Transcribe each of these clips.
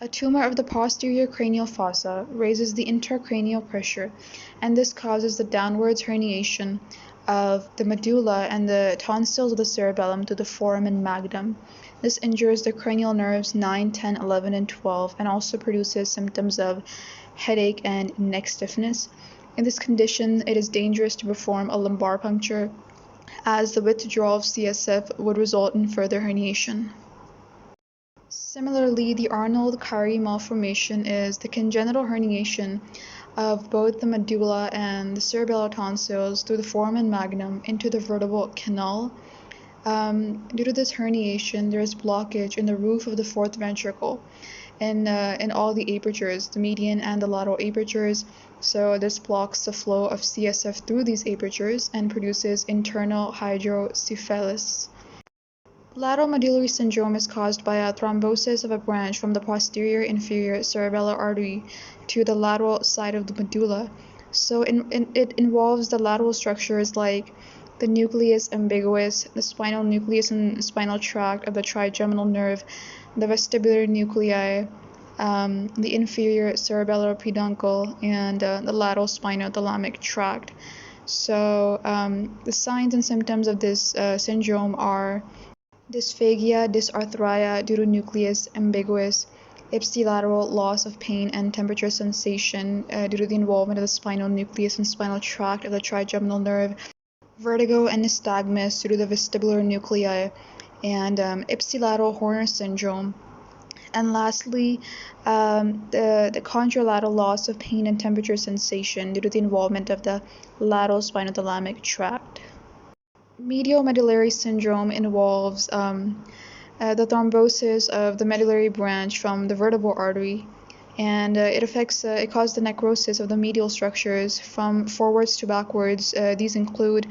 A tumor of the posterior cranial fossa raises the intracranial pressure, and this causes the downwards herniation of the medulla and the tonsils of the cerebellum to the foramen magnum. This injures the cranial nerves 9, 10, 11, and 12, and also produces symptoms of headache and neck stiffness. In this condition, it is dangerous to perform a lumbar puncture, as the withdrawal of CSF would result in further herniation. Similarly, the Arnold-Chiari malformation is the congenital herniation of both the medulla and the cerebellar tonsils through the foramen magnum into the vertebral canal. Due to this herniation, there is blockage in the roof of the fourth ventricle in all the apertures, the median and the lateral apertures. So this blocks the flow of CSF through these apertures and produces internal hydrocephalus. Lateral medullary syndrome is caused by a thrombosis of a branch from the posterior inferior cerebellar artery to the lateral side of the medulla. So it involves the lateral structures like the nucleus ambiguus, the spinal nucleus and spinal tract of the trigeminal nerve, the vestibular nuclei, the inferior cerebellar peduncle, and the lateral spinothalamic tract. So the signs and symptoms of this syndrome are dysphagia, dysarthria due to nucleus ambiguus, ipsilateral loss of pain and temperature sensation due to the involvement of the spinal nucleus and spinal tract of the trigeminal nerve, vertigo and nystagmus due to the vestibular nuclei, and ipsilateral Horner syndrome. And lastly, the contralateral loss of pain and temperature sensation due to the involvement of the lateral spinothalamic tract. Medial medullary syndrome involves the thrombosis of the medullary branch from the vertebral artery, and it causes the necrosis of the medial structures from forwards to backwards. These include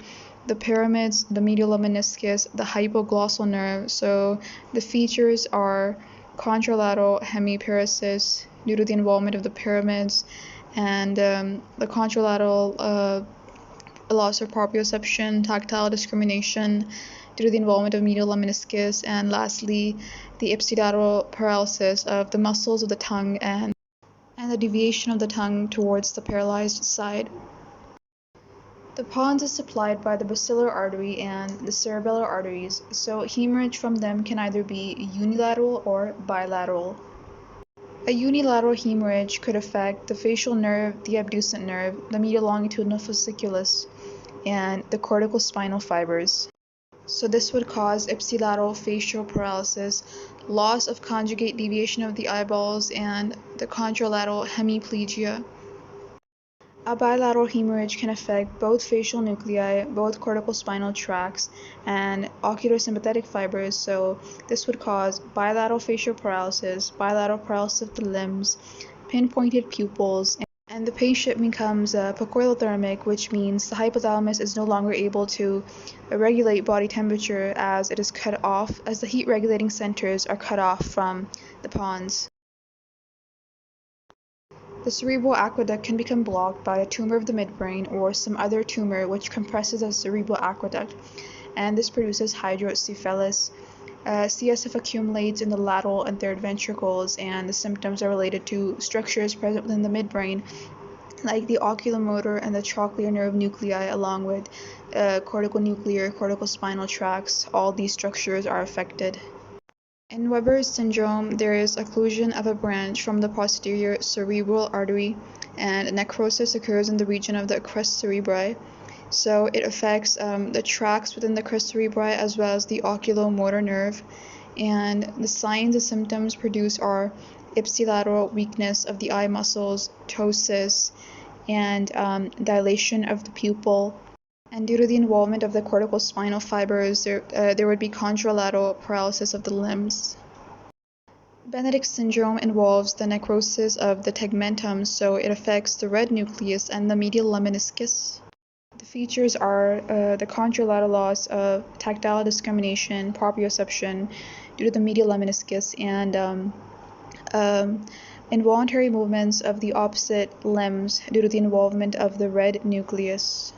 the pyramids, the medial meniscus, the hypoglossal nerve. So the features are contralateral hemiparesis due to the involvement of the pyramids, and the contralateral loss of proprioception, tactile discrimination due to the involvement of medial meniscus, and lastly, the ipsilateral paralysis of the muscles of the tongue and the deviation of the tongue towards the paralyzed side. The pons is supplied by the basilar artery and the cerebellar arteries, so hemorrhage from them can either be unilateral or bilateral. A unilateral hemorrhage could affect the facial nerve, the abducent nerve, the medial longitudinal fasciculus, and the cortical spinal fibers. So this would cause ipsilateral facial paralysis, loss of conjugate deviation of the eyeballs, and the contralateral hemiplegia. A bilateral hemorrhage can affect both facial nuclei, both cortical spinal tracts, and oculosympathetic fibers, so this would cause bilateral facial paralysis, bilateral paralysis of the limbs, pinpointed pupils, and the patient becomes poikilothermic, which means the hypothalamus is no longer able to regulate body temperature as it is cut off, as the heat regulating centers are cut off from the pons. The cerebral aqueduct can become blocked by a tumor of the midbrain or some other tumor which compresses the cerebral aqueduct, and this produces hydrocephalus. CSF accumulates in the lateral and third ventricles, and the symptoms are related to structures present within the midbrain, like the oculomotor and the trochlear nerve nuclei, along with cortical nuclear, cortical spinal tracts. All these structures are affected. In Weber's syndrome, there is occlusion of a branch from the posterior cerebral artery, and necrosis occurs in the region of the crus cerebri. So it affects the tracts within the crus cerebri as well as the oculomotor nerve. And the signs and symptoms produced are ipsilateral weakness of the eye muscles, ptosis, and dilation of the pupil. And due to the involvement of the cortical spinal fibers, there would be contralateral paralysis of the limbs. Benedict syndrome involves the necrosis of the tegmentum, so it affects the red nucleus and the medial meniscus. The features are the contralateral loss of tactile discrimination, proprioception due to the medial meniscus, and involuntary movements of the opposite limbs due to the involvement of the red nucleus.